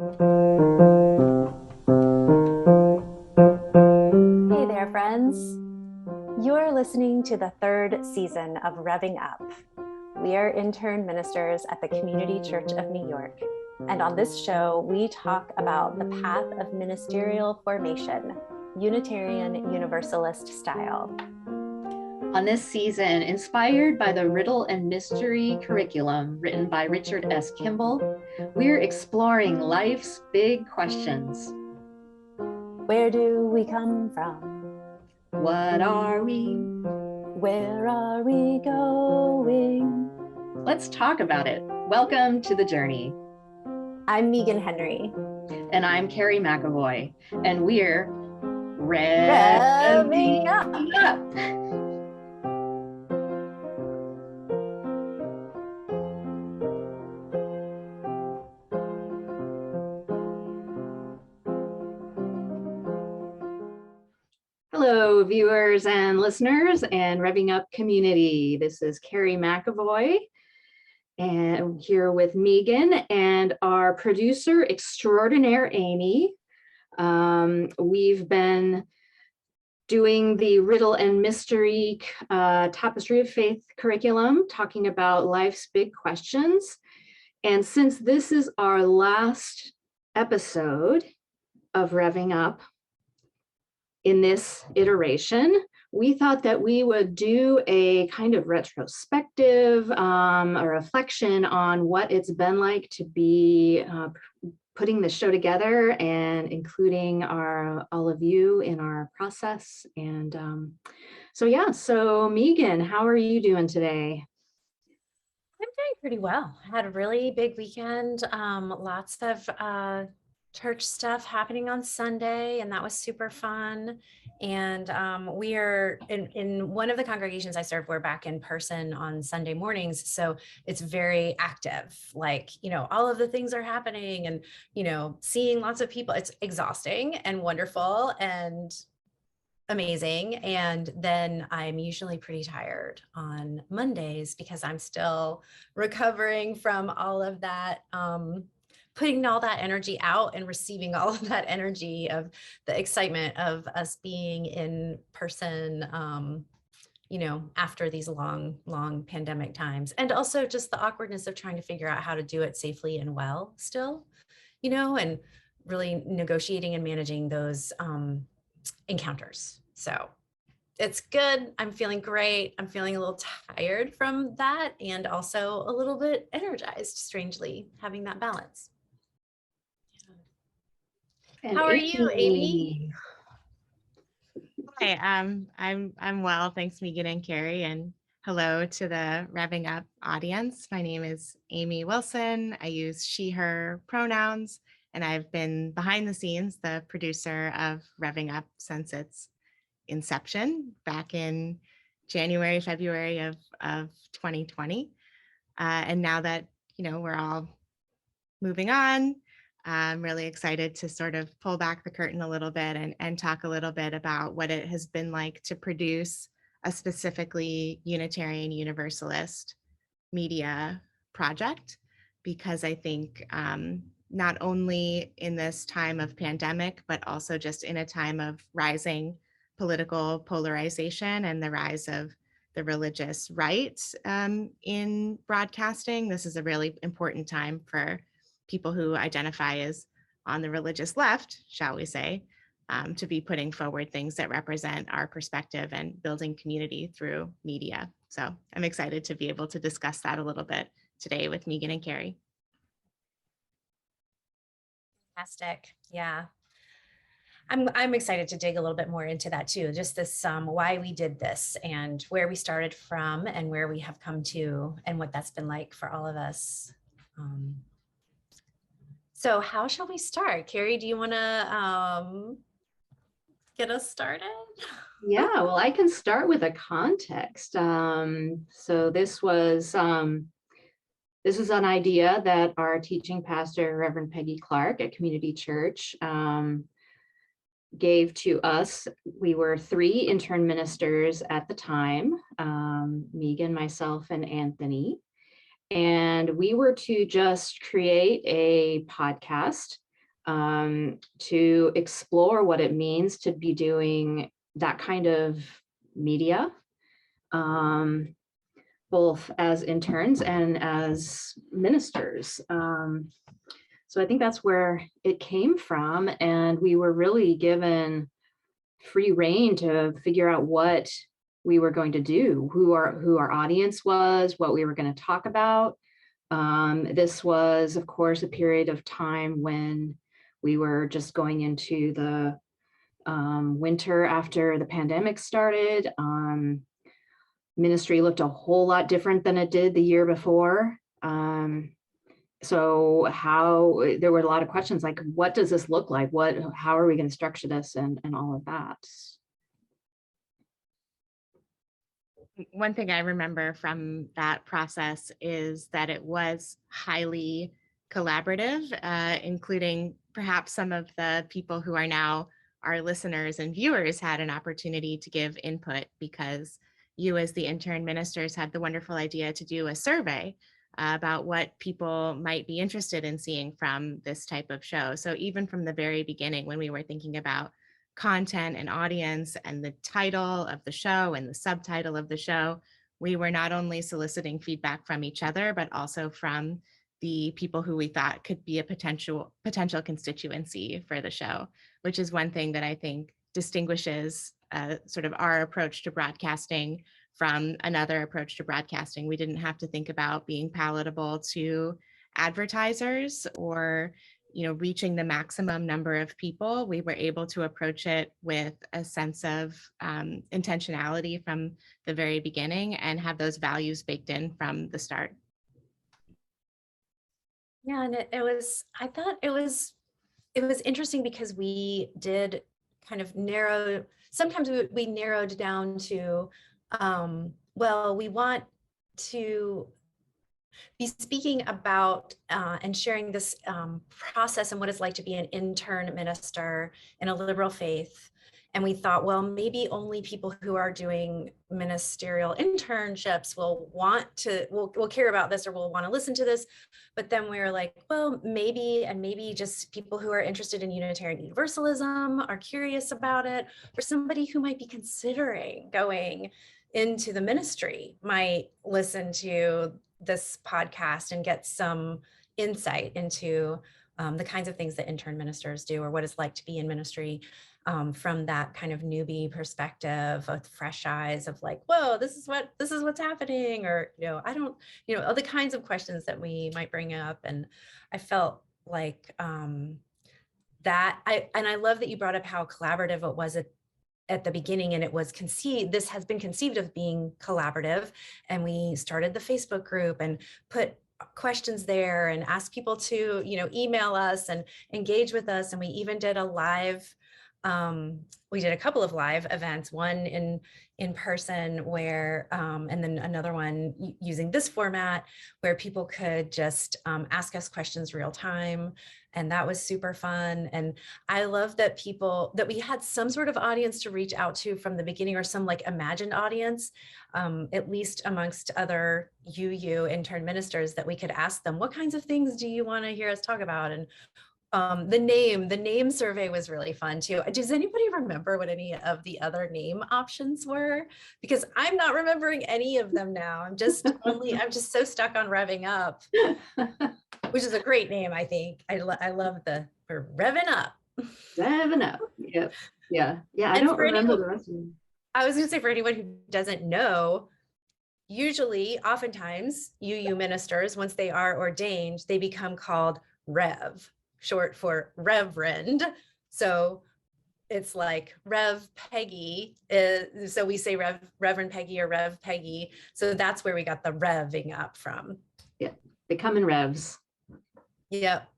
Hey there, friends. You're listening to the third season of Rev'ing Up. We are intern ministers at the Community Church of New York. And on this show, we talk about the path of ministerial formation, Unitarian-Universalist style. On this season, inspired by the Riddle and Mystery curriculum written by Richard S. Kimball, we're exploring life's big questions. Where do we come from? What are we? Where are we going? Let's talk about it. Welcome to the journey. I'm Meagan Henry. And I'm Carrie McAvoy. And we're Rev'ing Up. Hello, viewers and listeners and Rev'ing Up community. This is Carrie McAvoy, and I'm here with Meagan and our producer extraordinaire, Amy. We've been doing the Riddle and Mystery Tapestry of Faith curriculum, talking about life's big questions. And since this is our last episode of Rev'ing Up, in this iteration, we thought that we would do a kind of retrospective, a reflection on what it's been like to be putting the show together and including all of you in our process. And so Meagan, how are you doing today? I'm doing pretty well. I had a really big weekend, lots of church stuff happening on Sunday, and that was super fun. And we are in one of the congregations I serve, we're back in person on Sunday mornings. So it's very active, like, all of the things are happening and, seeing lots of people. It's exhausting and wonderful and amazing. And then I'm usually pretty tired on Mondays because I'm still recovering from all of that, putting all that energy out and receiving all of that energy of the excitement of us being in person, after these long pandemic times. And also just the awkwardness of trying to figure out how to do it safely and well still, and really negotiating and managing those encounters. So it's good. I'm feeling great. I'm feeling a little tired from that and also a little bit energized, strangely, having that balance. And how are you, Amy? Hi, I'm well. Thanks, Meagan and Carrie, and hello to the Rev'ing Up audience. My name is Amy Wilson. I use she, her pronouns, and I've been behind the scenes, the producer of Rev'ing Up since its inception back in January, February of 2020. And now that, we're all moving on, I'm really excited to sort of pull back the curtain a little bit and talk a little bit about what it has been like to produce a specifically Unitarian Universalist media project, because I think not only in this time of pandemic, but also just in a time of rising political polarization and the rise of the religious right in broadcasting, this is a really important time for people who identify as on the religious left, shall we say, to be putting forward things that represent our perspective and building community through media. So I'm excited to be able to discuss that a little bit today with Meagan and Carrie. Fantastic. Yeah. I'm excited to dig a little bit more into that too. Just this, why we did this and where we started from and where we have come to and what that's been like for all of us. So how shall we start? Carrie, do you want to get us started? Yeah, well, I can start with a context. So this was an idea that our teaching pastor, Reverend Peggy Clark at Community Church, gave to us. We were 3 intern ministers at the time, Meagan, myself, and Anthony. And we were to just create a podcast to explore what it means to be doing that kind of media, both as interns and as ministers. So I think that's where it came from. And we were really given free rein to figure out what we were going to do, who our audience was, what we were going to talk about. This was, of course, a period of time when we were just going into the winter after the pandemic started. Ministry looked a whole lot different than it did the year before. So there were a lot of questions like, what does this look like? How are we going to structure this and all of that? One thing I remember from that process is that it was highly collaborative, including perhaps some of the people who are now our listeners and viewers had an opportunity to give input, because you as the intern ministers had the wonderful idea to do a survey about what people might be interested in seeing from this type of show. So even from the very beginning, when we were thinking about content and audience and the title of the show and the subtitle of the show, we were not only soliciting feedback from each other, but also from the people who we thought could be a potential constituency for the show, which is one thing that I think distinguishes sort of our approach to broadcasting from another approach to broadcasting. We didn't have to think about being palatable to advertisers or reaching the maximum number of people. We were able to approach it with a sense of intentionality from the very beginning and have those values baked in from the start. Yeah, and I thought it was interesting because we did kind of narrow, sometimes we narrowed down to, well, we want to be speaking about and sharing this process and what it's like to be an intern minister in a liberal faith. And we thought, well, maybe only people who are doing ministerial internships will care about this or will want to listen to this. But then we were like, well, maybe just people who are interested in Unitarian Universalism are curious about it, or somebody who might be considering going into the ministry might listen to this podcast and get some insight into the kinds of things that intern ministers do, or what it's like to be in ministry from that kind of newbie perspective, with fresh eyes of like, whoa, this is what's happening, or the kinds of questions that we might bring up. And I felt like I love that you brought up how collaborative it was at the beginning, and this has been conceived of being collaborative. And we started the Facebook group and put questions there and asked people to, email us and engage with us. And we even did we did a couple of live events, one in person where, and then another one using this format where people could just ask us questions real time. And that was super fun. And I love that we had some sort of audience to reach out to from the beginning, or some like imagined audience, at least amongst other UU intern ministers, that we could ask them, what kinds of things do you want to hear us talk about? And the name survey was really fun too. Does anybody remember what any of the other name options were? Because I'm not remembering any of them now. I'm just so stuck on Rev'ing Up, which is a great name, I think. I love we're Rev'ing Up. Rev'ing Up. Yep. Yeah. I don't remember the rest of them. I was going to say, for anyone who doesn't know, oftentimes UU ministers, once they are ordained, they become called Rev, short for Reverend. So it's like Rev Peggy. So we say Reverend Peggy or Rev Peggy. So that's where we got the Rev'ing Up from. Yeah, they come in revs. Yep.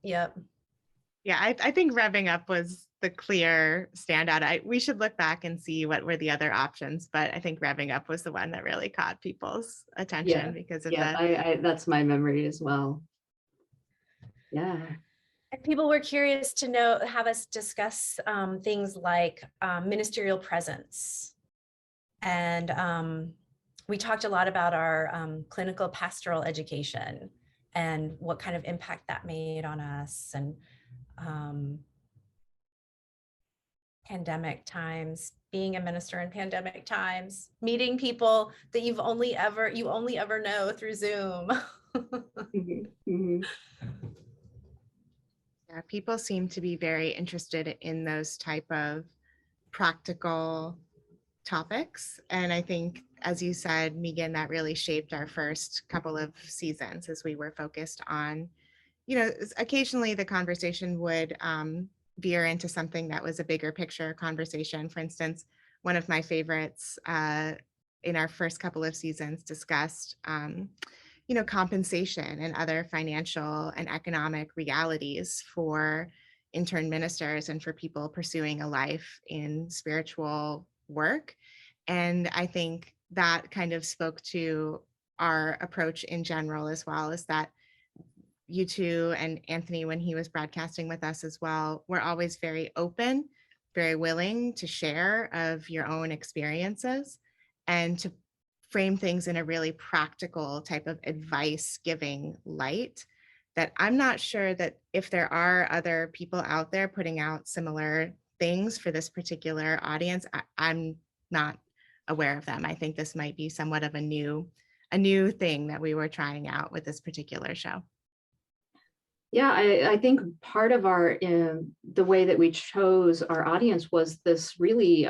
Yeah, I think Rev'ing Up was the clear standout. We should look back and see what were the other options, but I think Rev'ing Up was the one that really caught people's attention because of that's my memory as well. Yeah. And people were curious to have us discuss things like ministerial presence. And we talked a lot about our clinical pastoral education and what kind of impact that made on us. And pandemic times, being a minister in pandemic times, meeting people that you only ever know through Zoom. Mhm, mhm. Yeah, people seem to be very interested in those type of practical topics. And I think, as you said, Meagan, that really shaped our first couple of seasons as we were focused on, occasionally the conversation would veer into something that was a bigger picture conversation. For instance, one of my favorites in our first couple of seasons discussed compensation and other financial and economic realities for intern ministers and for people pursuing a life in spiritual work. And I think that kind of spoke to our approach in general, as well as that you two and Anthony, when he was broadcasting with us as well, were always very open, very willing to share of your own experiences and to frame things in a really practical type of advice giving light, that I'm not sure that if there are other people out there putting out similar things for this particular audience, I'm not aware of them. I think this might be somewhat of a new thing that we were trying out with this particular show. Yeah, I think part of our the way that we chose our audience was this really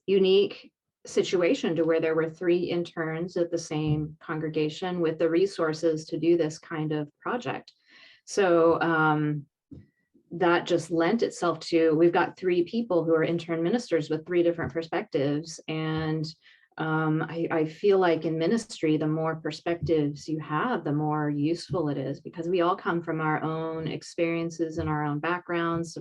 unique situation to where there were 3 interns at the same congregation with the resources to do this kind of project. So that just lent itself to, we've got 3 people who are intern ministers with 3 different perspectives. And I feel like in ministry, the more perspectives you have, the more useful it is, because we all come from our own experiences and our own backgrounds.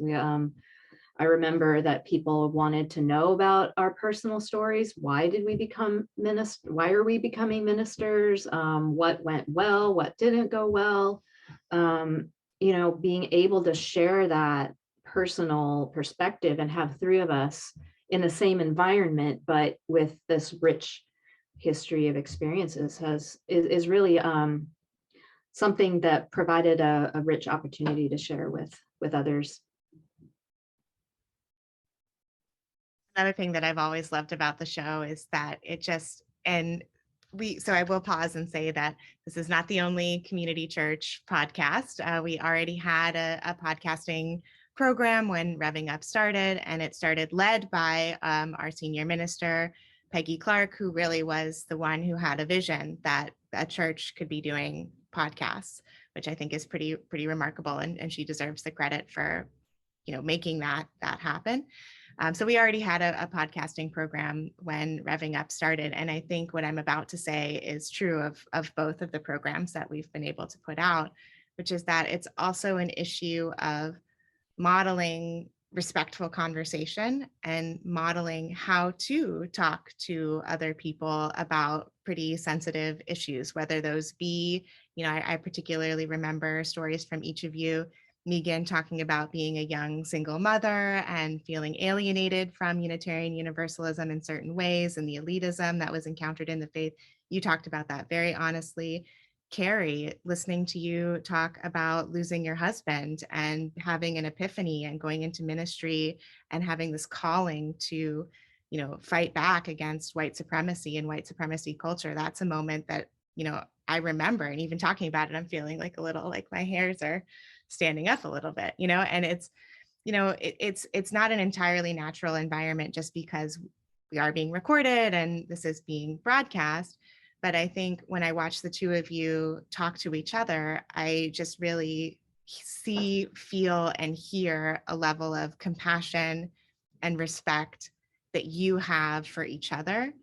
I remember that people wanted to know about our personal stories. Why did we become ministers? Why are we becoming ministers? What went well? What didn't go well? Being able to share that personal perspective and have 3 of us in the same environment, but with this rich history of experiences is really something that provided a rich opportunity to share with others. Another thing that I've always loved about the show is that it just, and so I will pause and say that this is not the only community church podcast. We already had a podcasting program when Rev'ing Up started, and it started led by our senior minister, Peggy Clark, who really was the one who had a vision that a church could be doing podcasts, which I think is pretty remarkable, and she deserves the credit for making that happen. So we already had a podcasting program when Rev'ing Up started. And I think what I'm about to say is true of both of the programs that we've been able to put out, which is that it's also an issue of modeling respectful conversation and modeling how to talk to other people about pretty sensitive issues, whether those be, I particularly remember stories from each of you. Meagan talking about being a young single mother and feeling alienated from Unitarian Universalism in certain ways and the elitism that was encountered in the faith. You talked about that very honestly. Carrie, listening to you talk about losing your husband and having an epiphany and going into ministry and having this calling to, fight back against white supremacy and white supremacy culture. That's a moment that, I remember, and even talking about it, I'm feeling like a little, like my hairs are standing up a little bit, and it's, it's not an entirely natural environment just because we are being recorded and this is being broadcast. But I think when I watch the 2 of you talk to each other, I just really see, feel, and hear a level of compassion and respect that you have for each other.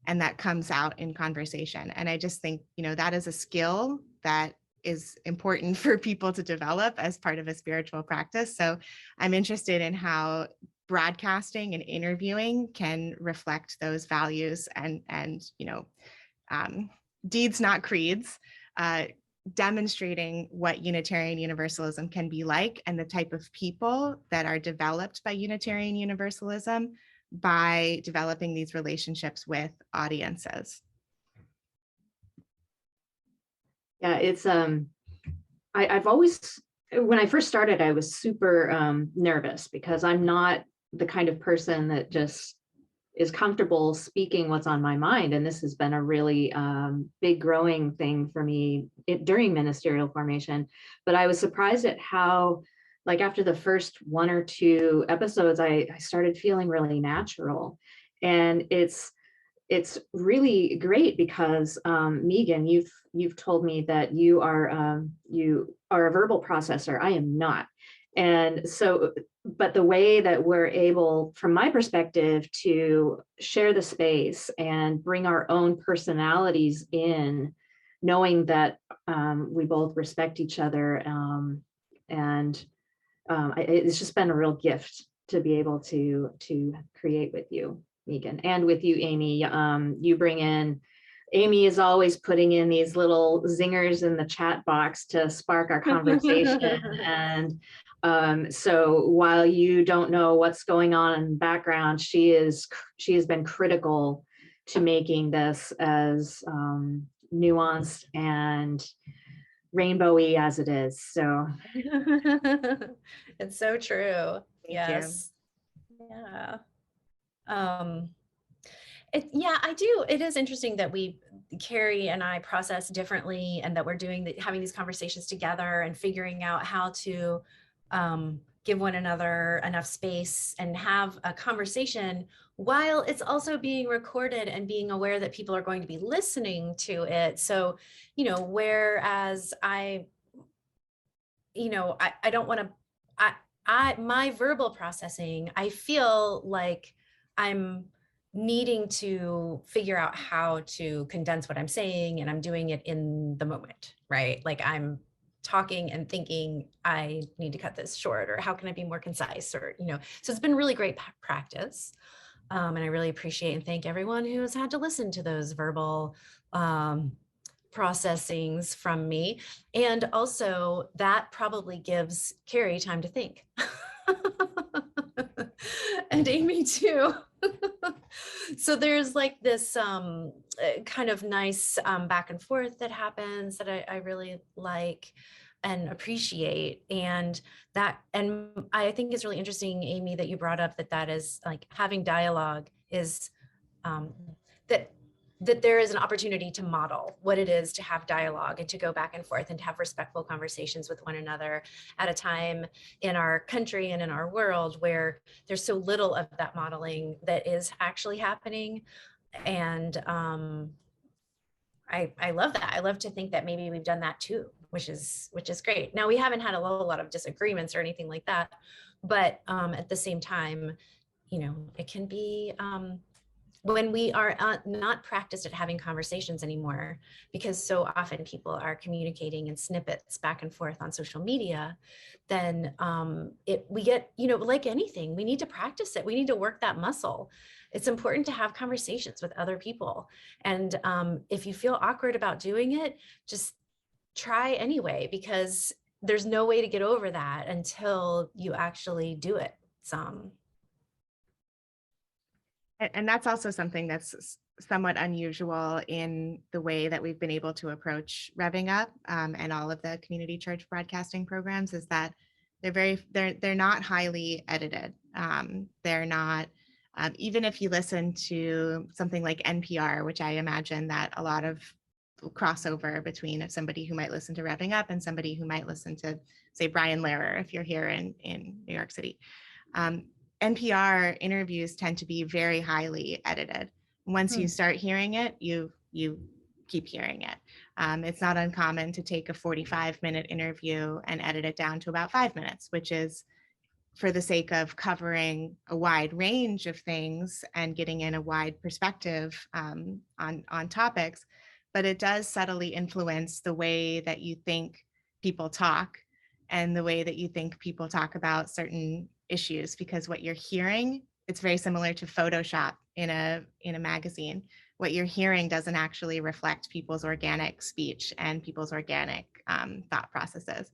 And that comes out in conversation. And I just think, that is a skill that is important for people to develop as part of a spiritual practice. So I'm interested in how broadcasting and interviewing can reflect those values and deeds, not creeds, demonstrating what Unitarian Universalism can be like and the type of people that are developed by Unitarian Universalism by developing these relationships with audiences. Yeah, it's I've always when I first started, I was super nervous because I'm not the kind of person that just is comfortable speaking what's on my mind. And this has been a really big growing thing for me during ministerial formation. But I was surprised at how, like after the first 1 or 2 episodes, I started feeling really natural. And it's really great because Meagan, you've told me that you are a verbal processor. I am not. And so, but the way that we're able, from my perspective, to share the space and bring our own personalities in, knowing that we both respect each other, and it's just been a real gift to be able to create with you, Meagan, and with you, Amy. You bring in, Amy is always putting in these little zingers in the chat box to spark our conversation. And so while you don't know what's going on in the background, she has been critical to making this as nuanced and rainbowy as it is. So it's so true. Thank you. Yes. Yeah. Yeah, I do. It is interesting that Carrie and I process differently, and that we're having these conversations together and figuring out how to give one another enough space and have a conversation while it's also being recorded, and being aware that people are going to be listening to it. So, whereas I don't want to, my verbal processing, I feel like I'm needing to figure out how to condense what I'm saying, and I'm doing it in the moment, right? Like I'm talking and thinking, I need to cut this short, or how can I be more concise, or, so it's been really great practice. And I really appreciate and thank everyone who has had to listen to those verbal processings from me. And also that probably gives Carrie time to think. And Amy too. So there's like this kind of nice back and forth that happens that I really like and appreciate. And I think it's really interesting, Amy, that you brought up that is like having dialogue is that there is an opportunity to model what it is to have dialogue and to go back and forth and to have respectful conversations with one another at a time in our country and in our world where there's so little of that modeling that is actually happening. And I love that. I love to think that maybe we've done that too, which is great. Now, we haven't had a lot of disagreements or anything like that, but at the same time, it can be when we are not practiced at having conversations anymore, because so often people are communicating in snippets back and forth on social media, then we get, like anything, we need to practice it. We need to work that muscle. It's important to have conversations with other people. And if you feel awkward about doing it, just try anyway, because there's no way to get over that until you actually do it some. And that's also something that's somewhat unusual in the way that we've been able to approach Rev'ing Up and all of the community church broadcasting programs, is that they're not highly edited. They're not, even if you listen to something like NPR, which I imagine that a lot of crossover between somebody who might listen to Rev'ing Up and somebody who might listen to, say, Brian Lehrer, if you're here in New York City. NPR interviews tend to be very highly edited. Once you start hearing it, you keep hearing it. It's not uncommon to take a 45-minute interview and edit it down to about 5 minutes, which is for the sake of covering a wide range of things and getting in a wide perspective on topics. But it does subtly influence the way that you think people talk and the way that you think people talk about certain issues, because what you're hearing, it's very similar to Photoshop in a magazine. What you're hearing doesn't actually reflect people's organic speech and people's organic thought processes.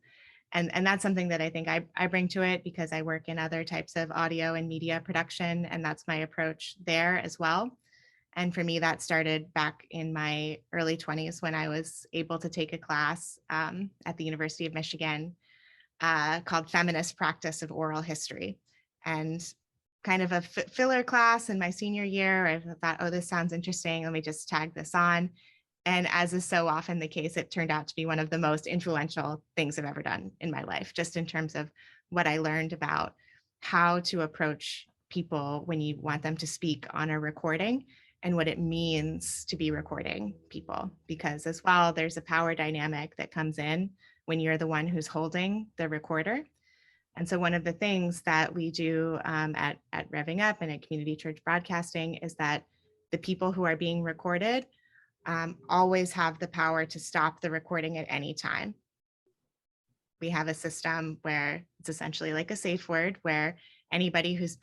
And that's something that I think I bring to it, because I work in other types of audio and media production, and that's my approach there as well. And for me, that started back in my early 20s when I was able to take a class at the University of Michigan called Feminist Practice of Oral History. And kind of a filler class in my senior year, I thought, oh, this sounds interesting. Let me just tag this on. And as is so often the case, it turned out to be one of the most influential things I've ever done in my life, just in terms of what I learned about how to approach people when you want them to speak on a recording and what it means to be recording people. Because as well, there's a power dynamic that comes in when you're the one who's holding the recorder. And so one of the things that we do at Rev'ing Up and at Community Church Broadcasting is that the people who are being recorded always have the power to stop the recording at any time. We have a system where it's essentially like a safe word where anybody who's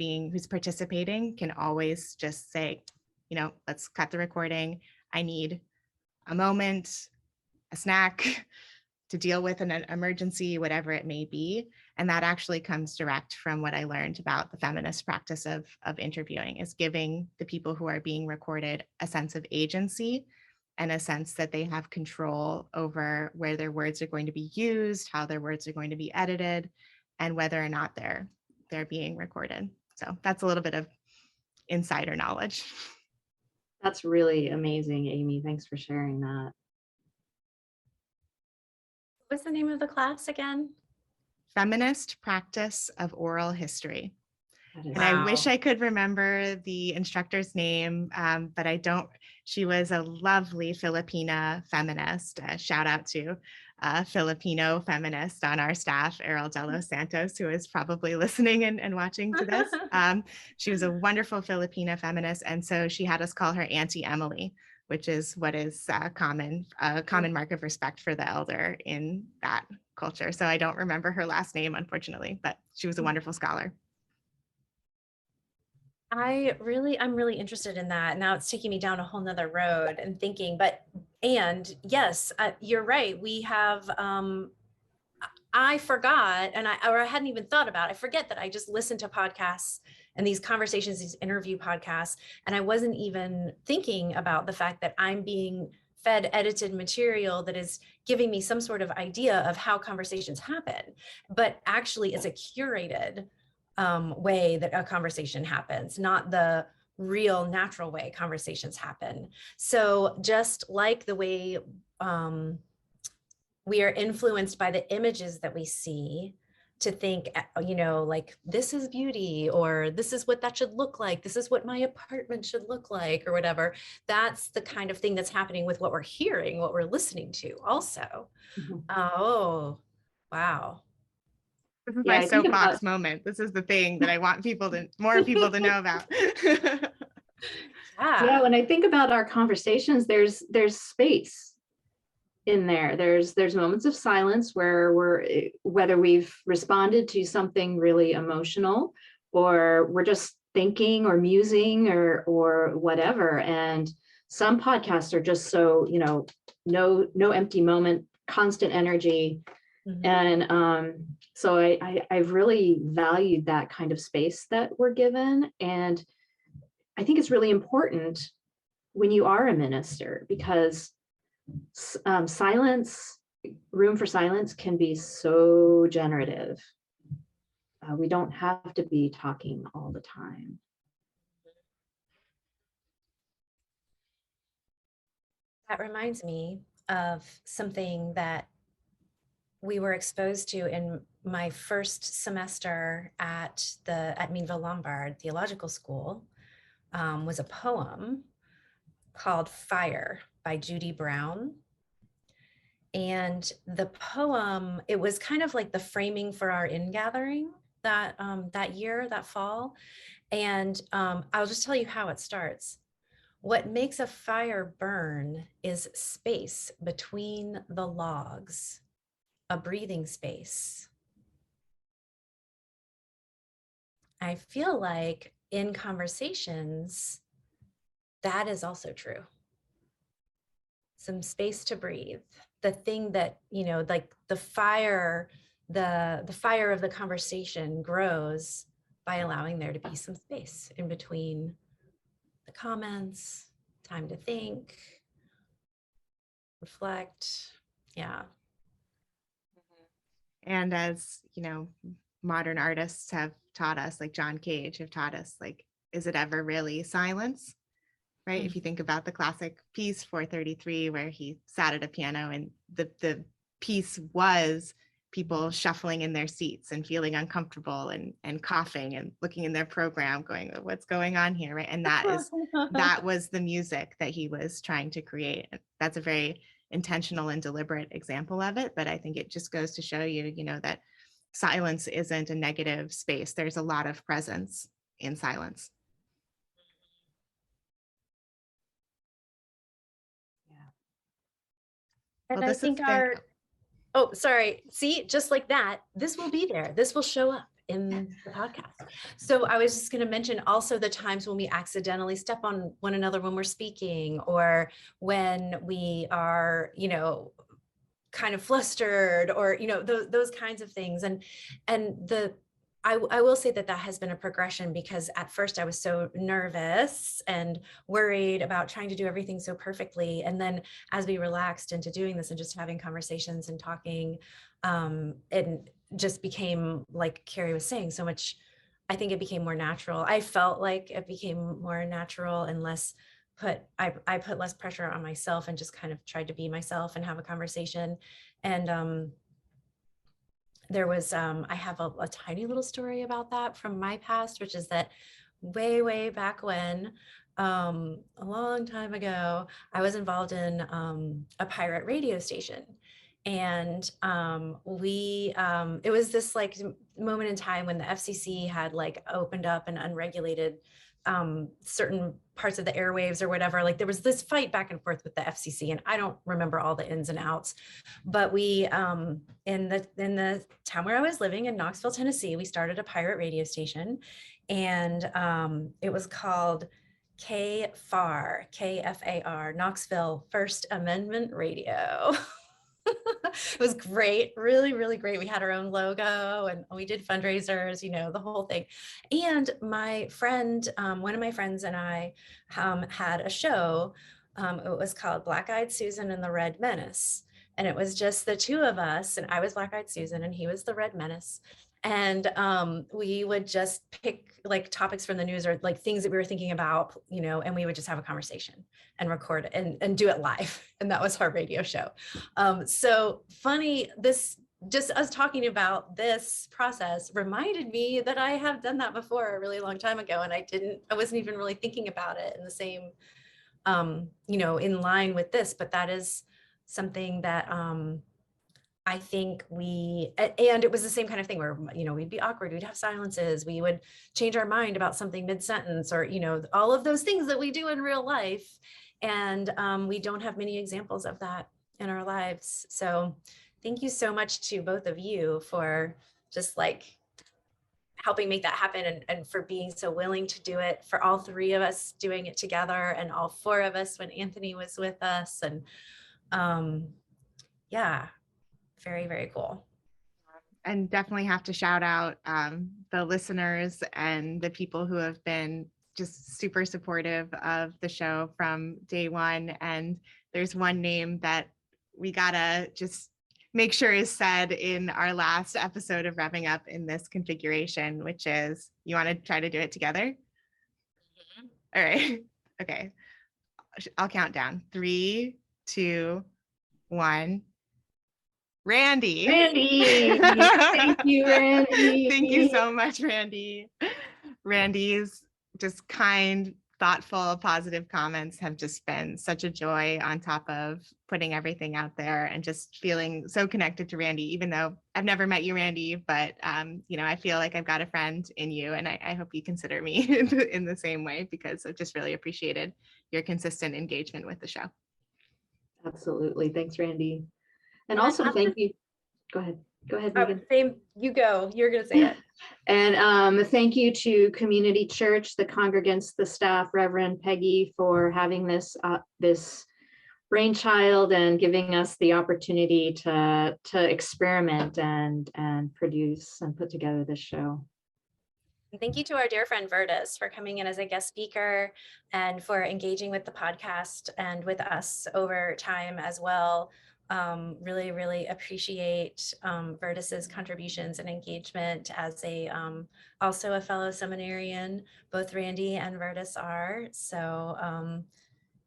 participating can always just say, let's cut the recording. I need a moment, a snack to deal with an emergency, whatever it may be. And that actually comes direct from what I learned about the feminist practice of interviewing, is giving the people who are being recorded a sense of agency and a sense that they have control over where their words are going to be used, how their words are going to be edited, and whether or not they're being recorded. So that's a little bit of insider knowledge. That's really amazing, Amy. Thanks for sharing that. What's the name of the class again? Feminist Practice of Oral History. And Wow. I wish I could remember the instructor's name, but I don't. She was a lovely Filipina feminist. Shout out to Filipino feminist on our staff, Errol de los Santos, who is probably listening and watching to this. She was a wonderful Filipina feminist. And so she had us call her Auntie Emily, which is what is a common mark of respect for the elder in that culture. So I don't remember her last name, unfortunately, but she was a wonderful scholar. I'm really interested in that. Now it's taking me down a whole nother road and thinking, and yes, you're right. We have, I forgot, or I hadn't even thought about, I forget that I just listened to podcasts and these conversations, these interview podcasts, and I wasn't even thinking about the fact that I'm being fed edited material that is giving me some sort of idea of how conversations happen, but actually it's a curated way that a conversation happens, not the real natural way conversations happen. So just like the way we are influenced by the images that we see to think, like this is beauty, or this is what that should look like. This is what my apartment should look like, or whatever. That's the kind of thing that's happening with what we're hearing, what we're listening to also. Mm-hmm. Oh, wow. This is my soapbox moment. This is the thing that I want more people to know about. Yeah, when I think about our conversations, there's space in there. There's moments of silence where whether we've responded to something really emotional or we're just thinking or musing or whatever. And some podcasts are just so, no empty moment, constant energy. Mm-hmm. And so I've really valued that kind of space that we're given. And I think it's really important when you are a minister, because room for silence can be so generative. We don't have to be talking all the time. That reminds me of something that we were exposed to in my first semester at Meadville Lombard Theological School. Was a poem called Fire by Judy Brown. And the poem, it was kind of like the framing for our ingathering that year, that fall. And I'll just tell you how it starts. What makes a fire burn is space between the logs, a breathing space. I feel like in conversations, that is also true. Some space to breathe. The thing that, like the fire of the conversation grows by allowing there to be some space in between the comments, time to think, reflect. Yeah. And as, modern artists have taught us, like John Cage have taught us, like, is it ever really silence? Right? If you think about the classic piece 433, where he sat at a piano and the piece was people shuffling in their seats and feeling uncomfortable and coughing and looking in their program going, what's going on here, right? And that was the music that he was trying to create. That's a very intentional and deliberate example of it, but I think it just goes to show you, that silence isn't a negative space. There's a lot of presence in silence. And Well, I think oh, sorry. See, just like that, this will be there. This will show up in the podcast. So I was just going to mention also the times when we accidentally step on one another when we're speaking, or when we are, kind of flustered, or, those kinds of things. And I will say that has been a progression, because at first I was so nervous and worried about trying to do everything so perfectly. And then as we relaxed into doing this and just having conversations and talking, it just became, like Carrie was saying, so much, I think it became more natural. I felt like it became more natural and less I put less pressure on myself and just kind of tried to be myself and have a conversation. And there was, I have a tiny little story about that from my past, which is that way back when, a long time ago, I was involved in a pirate radio station. And it was this like moment in time when the FCC had like opened up and unregulated certain parts of the airwaves or whatever. Like there was this fight back and forth with the FCC, and I don't remember all the ins and outs, but we in the town where I was living in Knoxville, Tennessee, we started a pirate radio station, and it was called KFAR, KFAR, Knoxville First Amendment Radio. It was great, really great. We had our own logo and we did fundraisers, the whole thing. And my friend, one of my friends and I had a show. It was called Black Eyed Susan and the Red Menace. And it was just the two of us, and I was Black Eyed Susan and he was the Red Menace. And we would just pick like topics from the news or like things that we were thinking about, and we would just have a conversation and record it and do it live. And that was our radio show. So funny, just us talking about this process reminded me that I have done that before a really long time ago. And I wasn't even really thinking about it in the same, in line with this, but that is something that, I think and it was the same kind of thing where, we'd be awkward, we'd have silences, we would change our mind about something mid-sentence, or, all of those things that we do in real life. And we don't have many examples of that in our lives. So thank you so much to both of you for just like helping make that happen, and for being so willing to do it, for all three of us doing it together, and all four of us when Anthony was with us. And yeah. Very cool. And definitely have to shout out the listeners and the people who have been just super supportive of the show from day one. And there's one name that we gotta just make sure is said in our last episode of Rev'ing Up in this configuration, which is, you want to try to do it together? Mm-hmm. All right. Okay. I'll count down. 3, 2, 1. Randy. Thank you, Randy. Thank you so much, Randy. Randy's just kind, thoughtful, positive comments have just been such a joy, on top of putting everything out there and just feeling so connected to Randy, even though I've never met you, Randy, but I feel like I've got a friend in you, and I hope you consider me in the same way, because I've just really appreciated your consistent engagement with the show. Absolutely. Thanks, Randy. And also thank you. Go ahead, Meagan. Same, you go. You're going to say it. And thank you to Community Church, the congregants, the staff, Reverend Peggy, for having this brainchild and giving us the opportunity to experiment and produce and put together this show. Thank you to our dear friend Virtus for coming in as a guest speaker, and for engaging with the podcast and with us over time as well. Really, really appreciate Vertus's contributions and engagement as also a fellow seminarian. Both Randy and Vertus are. So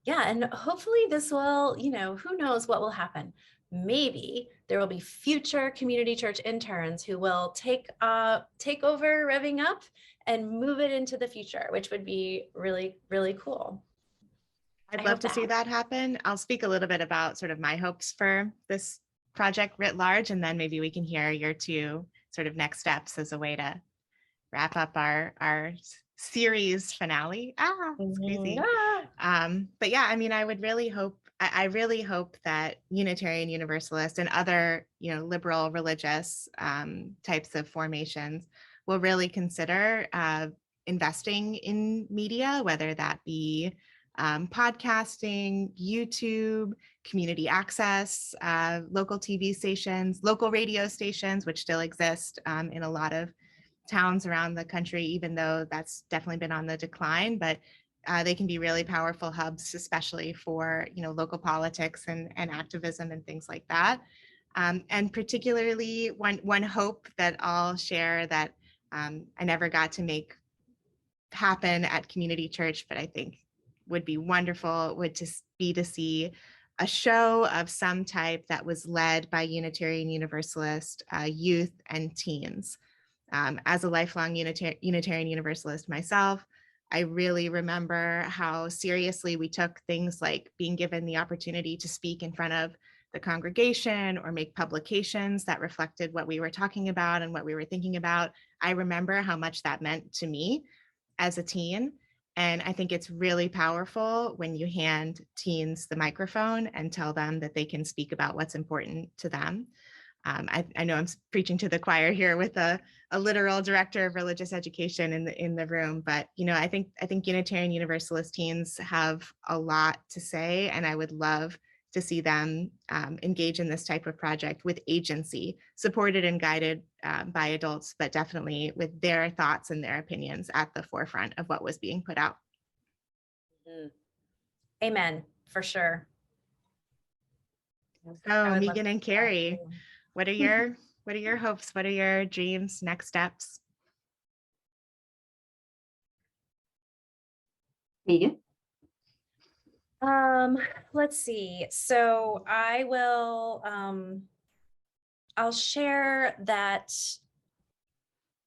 yeah, and hopefully this will, who knows what will happen. Maybe there will be future community church interns who will take over Revving Up and move it into the future, which would be really, really cool. I'd love to see that happen. I'll speak a little bit about sort of my hopes for this project writ large, and then maybe we can hear your two sort of next steps as a way to wrap up our series finale. It's crazy. But yeah, I mean, I really hope that Unitarian Universalist and other, liberal religious types of formations will really consider investing in media, whether that be podcasting, YouTube, community access, local TV stations, local radio stations, which still exist in a lot of towns around the country, even though that's definitely been on the decline. But they can be really powerful hubs, especially for local politics and activism and things like that. And particularly one hope that I'll share that I never got to make happen at community church, but I think would be wonderful would to see a show of some type that was led by Unitarian Universalist youth and teens. As a lifelong Unitarian Universalist myself, I really remember how seriously we took things like being given the opportunity to speak in front of the congregation or make publications that reflected what we were talking about and what we were thinking about. I remember how much that meant to me as a teen. And I think it's really powerful when you hand teens the microphone and tell them that they can speak about what's important to them. I know I'm preaching to the choir here with a literal director of religious education in the room, but I think Unitarian Universalist teens have a lot to say, and I would love to see them engage in this type of project with agency, supported and guided by adults, but definitely with their thoughts and their opinions at the forefront of what was being put out. Amen, for sure. So Meagan and Carrie, what are your hopes? What are your dreams, next steps? Meagan? Let's see. So I will, I'll share that,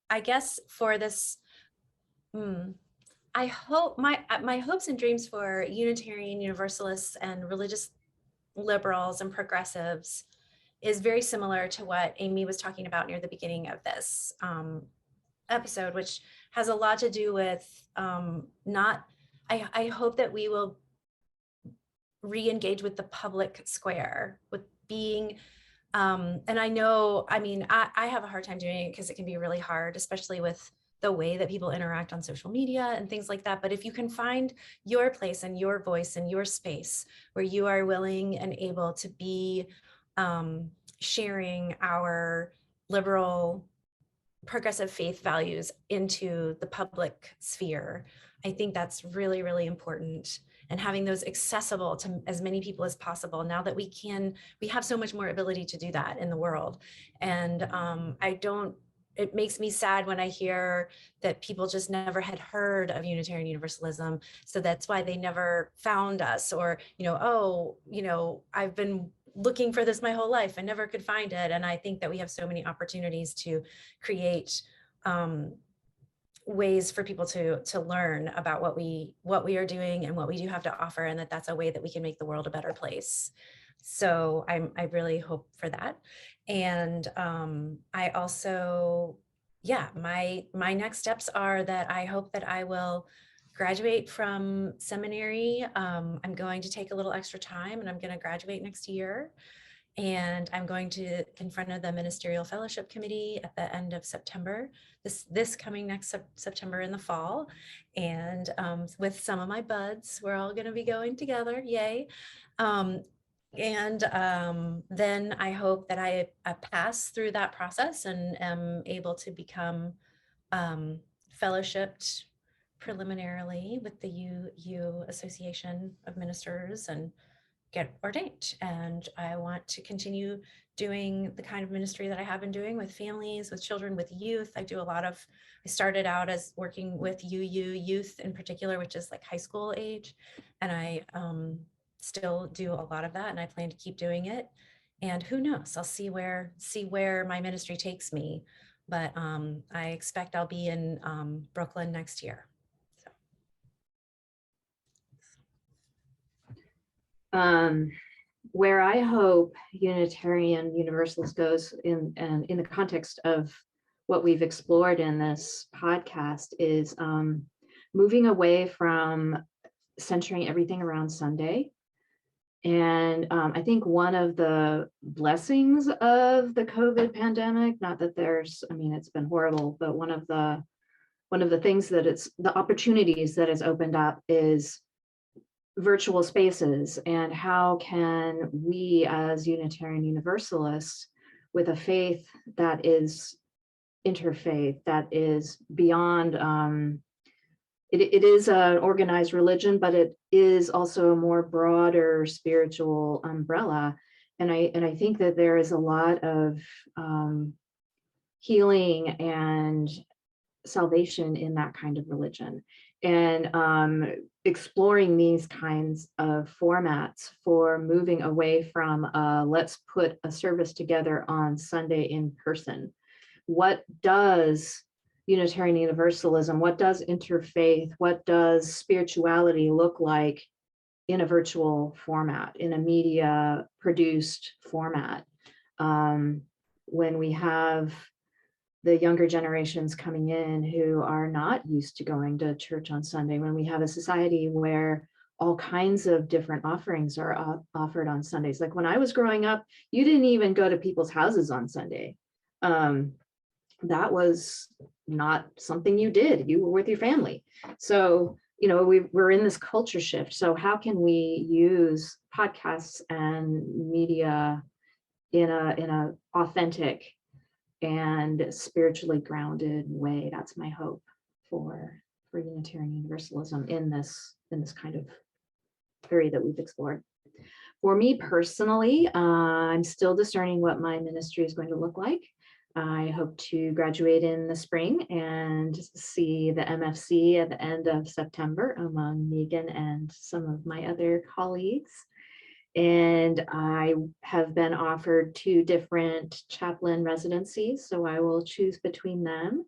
I guess for this, I hope my hopes and dreams for Unitarian Universalists and religious liberals and progressives is very similar to what Amy was talking about near the beginning of this episode, which has a lot to do with I hope that we will re-engage with the public square, with being, and I know, I have a hard time doing it because it can be really hard, especially with the way that people interact on social media and things like that. But if you can find your place and your voice and your space where you are willing and able to be sharing our liberal progressive faith values into the public sphere, I think that's really, really important. And having those accessible to as many people as possible now that we have so much more ability to do that in the world. And it makes me sad when I hear that people just never had heard of Unitarian Universalism. So that's why they never found us, or, I've been looking for this my whole life and never could find it. And I think that we have so many opportunities to create ways for people to learn about what we are doing and what we do have to offer, and that's a way that we can make the world a better place. So I really hope for that. And I also, my next steps are that I hope that I will graduate from seminary. I'm going to take a little extra time and I'm going to graduate next year. And I'm going to in front of the Ministerial Fellowship Committee at the end of September, this coming next September in the fall. And with some of my buds, we're all going to be going together. Yay. And then I hope that I pass through that process and am able to become fellowshipped preliminarily with the U Association of Ministers, and get ordained. And I want to continue doing the kind of ministry that I have been doing with families, with children, with youth. I started out as working with youth in particular, which is like high school age. And I still do a lot of that, and I plan to keep doing it. And who knows, I'll see where my ministry takes me. But I expect I'll be in Brooklyn next year. Where I hope Unitarian-Universalist goes in the context of what we've explored in this podcast is moving away from centering everything around Sunday. And I think one of the blessings of the COVID pandemic, not that it's been horrible, but one of the things that the opportunities that it's opened up is virtual spaces. And how can we as Unitarian Universalists, with a faith that is interfaith, that is beyond, it is an organized religion, but it is also a more broader spiritual umbrella. And I think that there is a lot of healing and salvation in that kind of religion. And exploring these kinds of formats for moving away from let's put a service together on Sunday in person. What does Unitarian Universalism, what does interfaith, what does spirituality look like in a virtual format, in a media produced format? When we have the younger generations coming in who are not used to going to church on Sunday, when we have a society where all kinds of different offerings are offered on Sundays. Like when I was growing up, you didn't even go to people's houses on Sunday. That was not something you did. You were with your family. So, we're in this culture shift. So how can we use podcasts and media in a authentic and spiritually grounded way? That's my hope for Unitarian Universalism in this kind of area that we've explored. For me personally, I'm still discerning what my ministry is going to look like. I hope to graduate in the spring and see the MFC at the end of September among Meagan and some of my other colleagues. And I have been offered 2 different chaplain residencies, so I will choose between them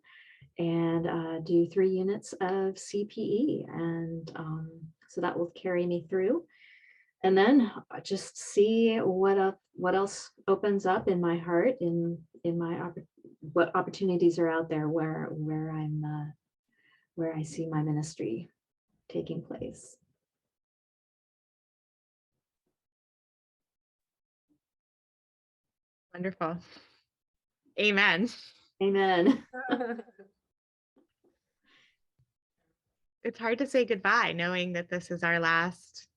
and do 3 units of CPE. And so that will carry me through. And then just see what else opens up in my heart, in what opportunities are out there where I see my ministry taking place. Wonderful. Amen. Amen. It's hard to say goodbye knowing that this is our last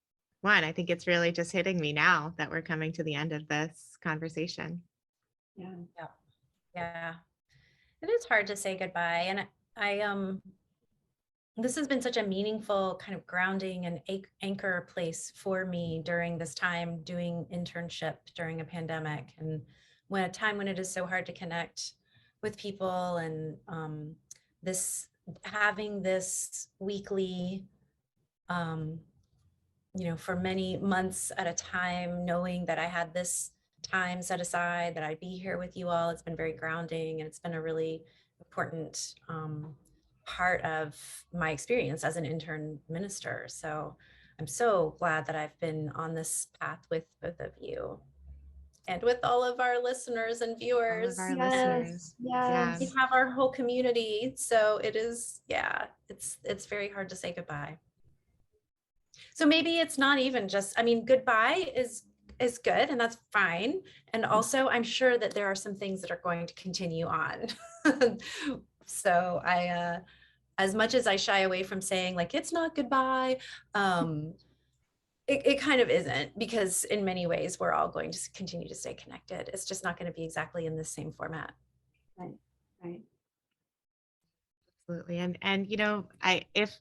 one. I think it's really just hitting me now that we're coming to the end of this conversation. Yeah. It is hard to say goodbye. And I this has been such a meaningful kind of grounding and anchor place for me during this time doing internship during a pandemic, and when it is so hard to connect with people, and having this weekly, for many months at a time, knowing that I had this time set aside, that I'd be here with you all. It's been very grounding, and it's been a really important part of my experience as an intern minister. So I'm so glad that I've been on this path with both of you and with all of our listeners and viewers. All of our listeners. Yes. We have our whole community. So it is, it's very hard to say goodbye. So maybe it's not even just, goodbye is good, and that's fine. And also I'm sure that there are some things that are going to continue on. So I, as much as I shy away from saying like, it's not goodbye, it kind of isn't, because in many ways we're all going to continue to stay connected. It's just not going to be exactly in the same format. Right. Absolutely. And if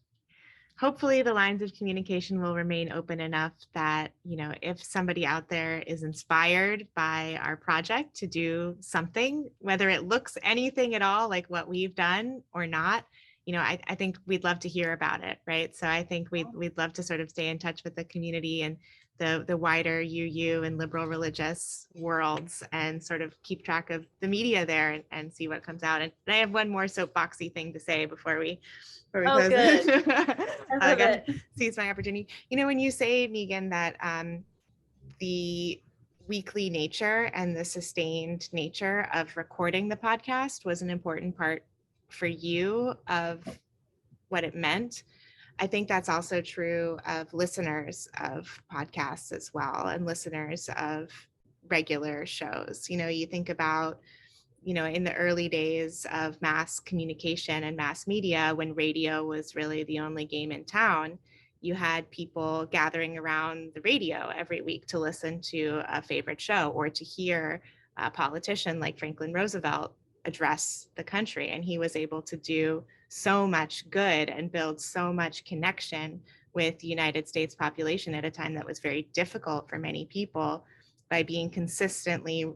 hopefully the lines of communication will remain open enough that, you know, if somebody out there is inspired by our project to do something, whether it looks anything at all like what we've done or not, you know, I think we'd love to hear about it, right? So I think we'd love to sort of stay in touch with the community and the wider UU and liberal religious worlds, and sort of keep track of the media there and see what comes out. And I have one more soapboxy thing to say before we Oh, close. good. I love Again, it. seize my opportunity. You know, when you say, Meagan, that the weekly nature and the sustained nature of recording the podcast was an important part for you of what it meant, I think that's also true of listeners of podcasts as well, and listeners of regular shows. You know, you think about, you know, in the early days of mass communication and mass media, when radio was really the only game in town, you had people gathering around the radio every week to listen to a favorite show or to hear a politician like Franklin Roosevelt address the country. And he was able to do so much good and build so much connection with the United States population at a time that was very difficult for many people, by being consistently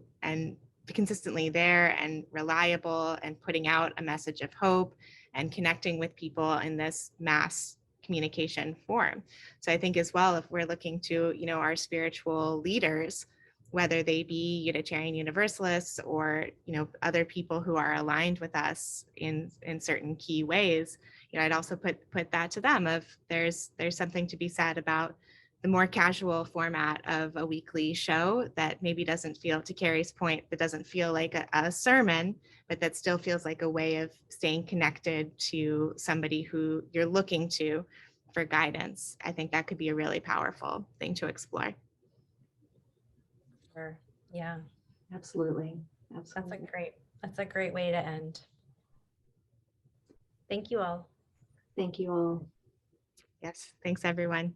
there and reliable and putting out a message of hope and connecting with people in this mass communication form. So I think as well, if we're looking to, you know, our spiritual leaders, whether they be Unitarian-Universalists or, you know, other people who are aligned with us in certain key ways, you know, I'd also put that to them of there's something to be said about the more casual format of a weekly show that maybe doesn't feel, to Carrie's point, that doesn't feel like a sermon, but that still feels like a way of staying connected to somebody who you're looking to for guidance. I think that could be a really powerful thing to explore. Sure. Yeah, Absolutely. that's Absolutely. a great way to end. Thank you all. Thank you all. Yes, thanks everyone.